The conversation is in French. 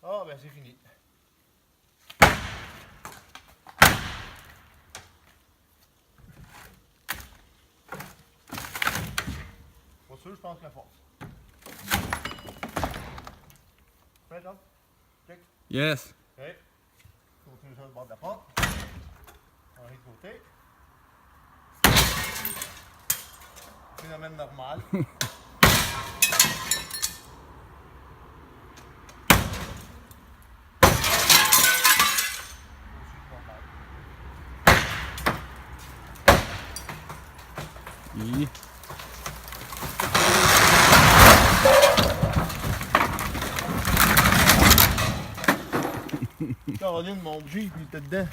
Ah, ben c'est fini. Pas sûr, je pense que la force. Prêt, Tom? Check. Yes. OK. Continue ça du bord de la porte. On est de côté. Phénomène normal. Hi. Caroline, mon Jeep, il était dedans.